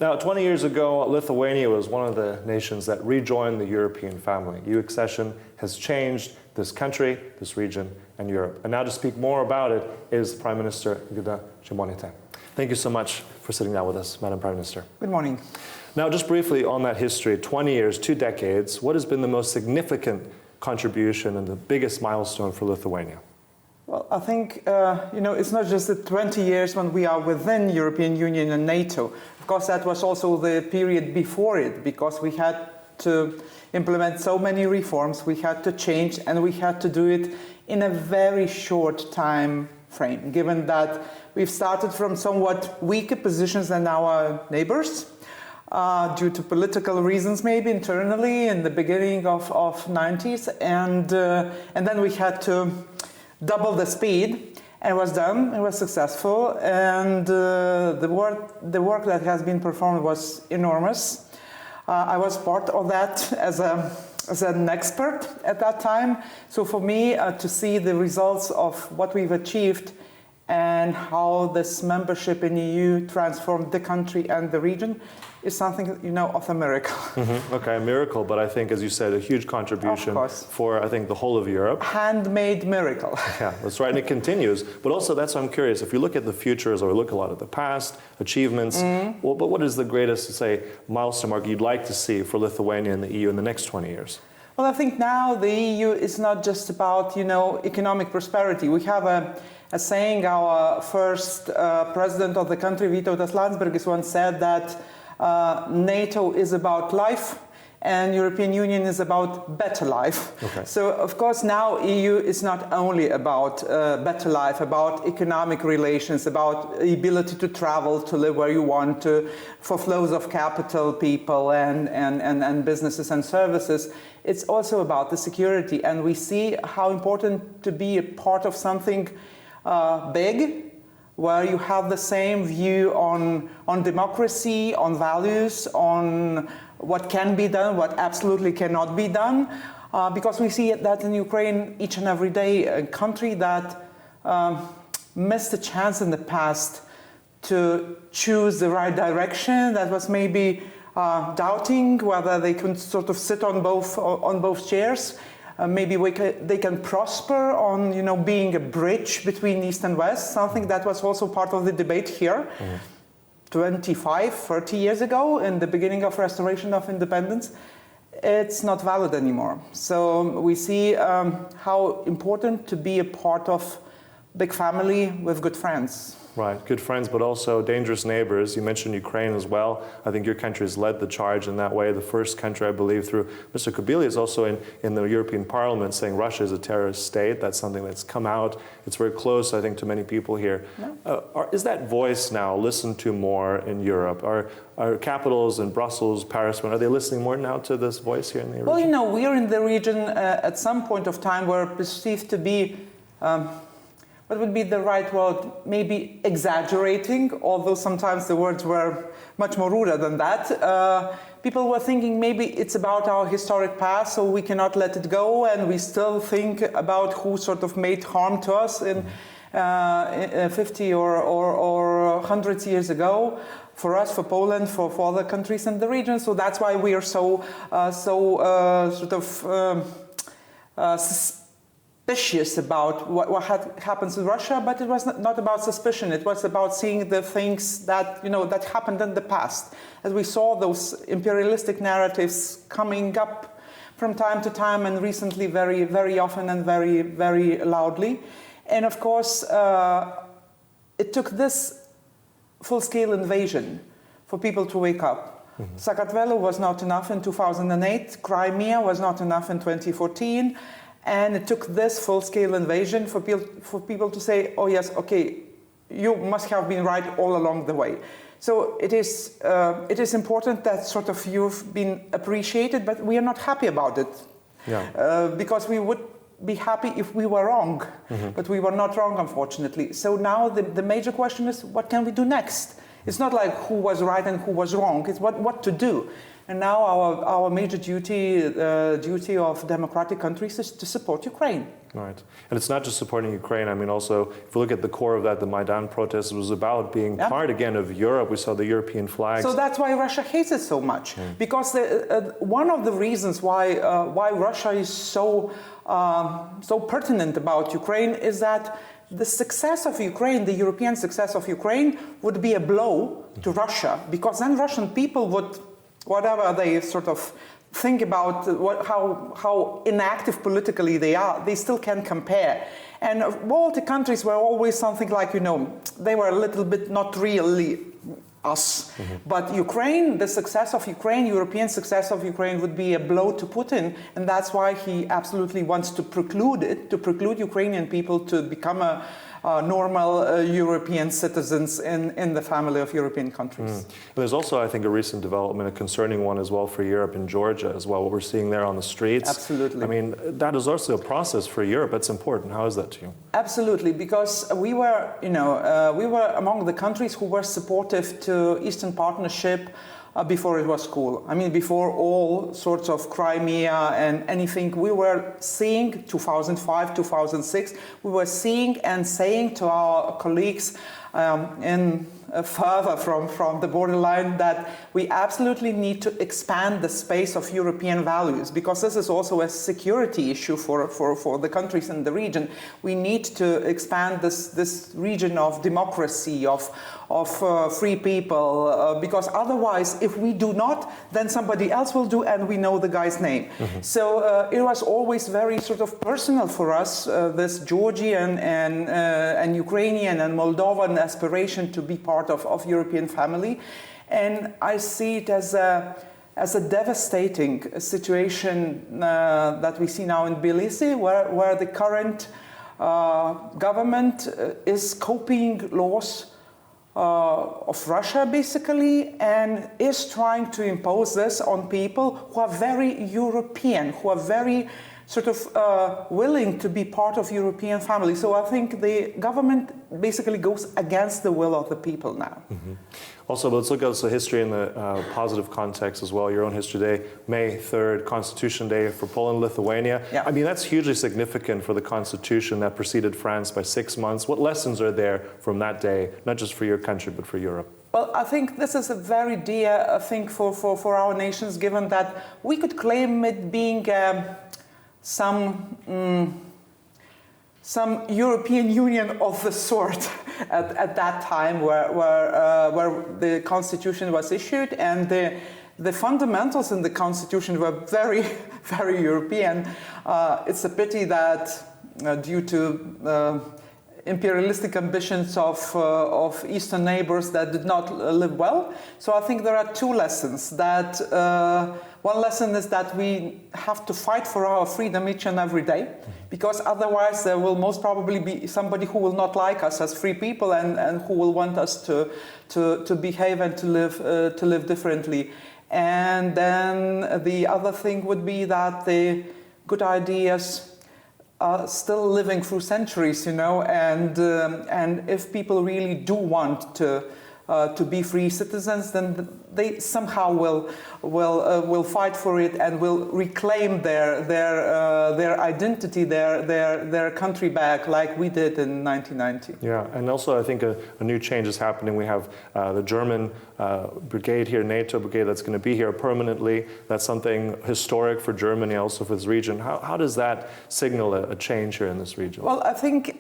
Now, 20 years ago, Lithuania was one of the nations that rejoined the European family. EU accession has changed this country, this region, and Europe. And now to speak more about it is Prime Minister Ingrida Šimonytė. Thank you so much for sitting down with us, Madam Prime Minister. Good morning. Now, just briefly on that history, 20 years, 2 decades, what has been the most significant contribution and the biggest milestone for Lithuania? Well, I think, it's not just the 20 years when we are within European Union and NATO. Of course, that was also the period before it, because we had to implement so many reforms, we had to change, and we had to do it in a very short time frame, given that we've started from somewhat weaker positions than our neighbors, due to political reasons, maybe internally in the beginning of 90s, and then we had to double the speed, and it was done. It was successful, and the work that has been performed was enormous. I was part of that as an expert at that time. So for me, to see the results of what we've achieved and how this membership in the EU transformed the country and the region is something, of a miracle. Mm-hmm. Okay, a miracle, but I think, as you said, a huge contribution for, I think, the whole of Europe. Handmade miracle. Yeah, that's right, and it continues. But also, that's why I'm curious, if you look at the futures or look a lot at the past, achievements, well, but what is the greatest, say, milestone mark you'd like to see for Lithuania and the EU in the next 20 years? Well, I think now the EU is not just about, economic prosperity. We have a saying, our first president of the country, Vytautas Landsbergis, once said that NATO is about life and European Union is about better life. Okay. So, of course, now EU is not only about better life, about economic relations, about the ability to travel, to live where you want to, for flows of capital, people, and businesses and services. It's also about the security, and we see how important to be a part of something big, where you have the same view on democracy, on values, on what can be done, what absolutely cannot be done, because we see that in Ukraine each and every day, a country that missed a chance in the past to choose the right direction, that was maybe doubting whether they could sort of sit on both chairs. Maybe they can prosper on, being a bridge between East and West, something that was also part of the debate here 25, 30 years ago, in the beginning of restoration of independence. It's not valid anymore. So we see how important to be a part of big family with good friends. Right, good friends, but also dangerous neighbors. You mentioned Ukraine as well. I think your country has led the charge in that way. The first country, I believe, through Mr. Kubilius is also in the European Parliament saying Russia is a terrorist state. That's something that's come out. It's very close, I think, to many people here. Yeah. Is that voice now listened to more in Europe? Are capitals in Brussels, Paris, are they listening more now to this voice here in the region? Well, we are in the region at some point of time were perceived to be what would be the right word? Maybe exaggerating, although sometimes the words were much more ruder than that. People were thinking maybe it's about our historic past, so we cannot let it go, and we still think about who sort of made harm to us in 50 or 100 years ago. For us, for Poland, for other countries in the region. So that's why we are so suspicious about what happens in Russia, but it was not about suspicion. It was about seeing the things that that happened in the past. As we saw those imperialistic narratives coming up from time to time, and recently very, very often and very, very loudly. And of course, it took this full-scale invasion for people to wake up. Sakartvelo was not enough in 2008. Crimea was not enough in 2014. And it took this full-scale invasion for people to say, oh yes, okay, you must have been right all along the way. So it is important that sort of you've been appreciated, but we are not happy about it. Yeah. Because we would be happy if we were wrong, but we were not wrong, unfortunately. So now the major question is, what can we do next? It's not like who was right and who was wrong. It's what to do. And now our major duty of democratic countries is to support Ukraine. Right. And it's not just supporting Ukraine. I mean, also, if we look at the core of that, the Maidan protest was about being part again of Europe. We saw the European flags. So that's why Russia hates it so much. Because one of the reasons why Russia is so pertinent about Ukraine is that the success of Ukraine, the European success of Ukraine, would be a blow to Russia. Because then Russian people would, whatever they sort of think about how inactive politically they are, they still can compare. And Baltic countries were always something like, they were a little bit not really us. But Ukraine, the success of Ukraine, European success of Ukraine would be a blow to Putin. And that's why he absolutely wants to preclude it, to preclude Ukrainian people to become a normal European citizens in the family of European countries. There's also, I think, a recent development, a concerning one as well for Europe in Georgia as well, what we're seeing there on the streets. Absolutely. I mean, that is also a process for Europe. That's important. How is that to you? Absolutely, because we were among the countries who were supportive to Eastern Partnership before it was cool. I mean, before all sorts of Crimea and anything, we were seeing 2005, 2006, we were seeing and saying to our colleagues further from the borderline that we absolutely need to expand the space of European values, because this is also a security issue for the countries in the region. We need to expand this region of democracy, of free people, because otherwise, if we do not, then somebody else will do, and we know the guy's name. So it was always very sort of personal for us, this Georgian and Ukrainian and Moldovan aspiration to be part of European family. And I see it as a devastating situation that we see now in Tbilisi, where the current government is copying laws of Russia, basically, and is trying to impose this on people who are very European, who are very sort of willing to be part of European family. So I think the government basically goes against the will of the people now. Also, let's look at the history in the positive context as well. Your own history day, May 3rd, Constitution Day for Poland, Lithuania. Yeah. I mean, that's hugely significant for the Constitution that preceded France by 6 months. What lessons are there from that day, not just for your country, but for Europe? Well, I think this is a very dear thing for our nations, given that we could claim it being some European Union of the sort at that time, where the Constitution was issued, and the fundamentals in the Constitution were very, very European. It's a pity that due to imperialistic ambitions of Eastern neighbors that did not live well. So I think there are two lessons. That one lesson is that we have to fight for our freedom each and every day, because otherwise there will most probably be somebody who will not like us as free people and who will want us to behave and to live differently. And then the other thing would be that the good ideas are still living through centuries, and if people really do want to be free citizens, then they somehow will fight for it and will reclaim their identity, their country back, like we did in 1990. Yeah, and also I think a new change is happening. We have the German brigade here, NATO brigade, that's going to be here permanently. That's something historic for Germany, also for this region. How does that signal a change here in this region? Well, I think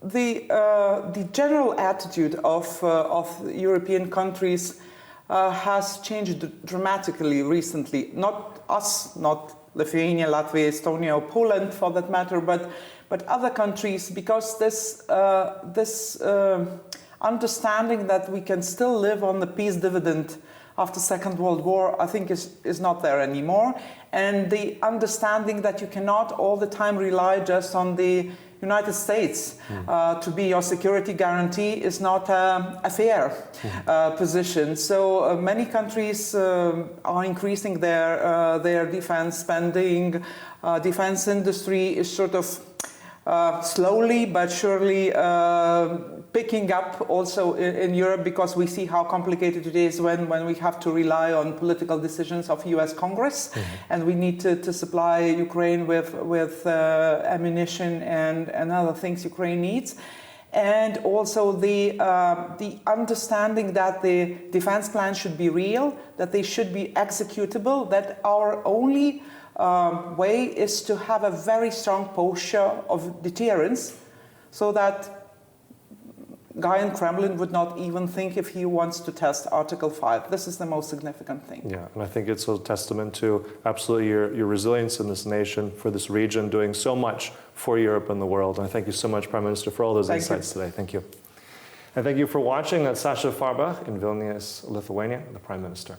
the general attitude of European countries has changed dramatically recently. Not us, not Lithuania, Latvia, Estonia, or Poland, for that matter, but other countries, because this understanding that we can still live on the peace dividend after Second World War, I think is not there anymore. And the understanding that you cannot all the time rely just on the United States to be your security guarantee is not a fair position. So many countries are increasing their defense spending. Defense industry is sort of slowly but surely picking up also in Europe, because we see how complicated it is when we have to rely on political decisions of US Congress, and we need to supply Ukraine with ammunition and other things Ukraine needs. And also the understanding that the defense plan should be real, that they should be executable, that our only way is to have a very strong posture of deterrence, so that guy in Kremlin would not even think if he wants to test Article 5. This is the most significant thing. Yeah, and I think it's a testament to absolutely your resilience in this nation, for this region, doing so much for Europe and the world. And I thank you so much, Prime Minister, for all those insights today. Thank you. And thank you for watching. That's Sascha Fahrbach in Vilnius, Lithuania, the Prime Minister.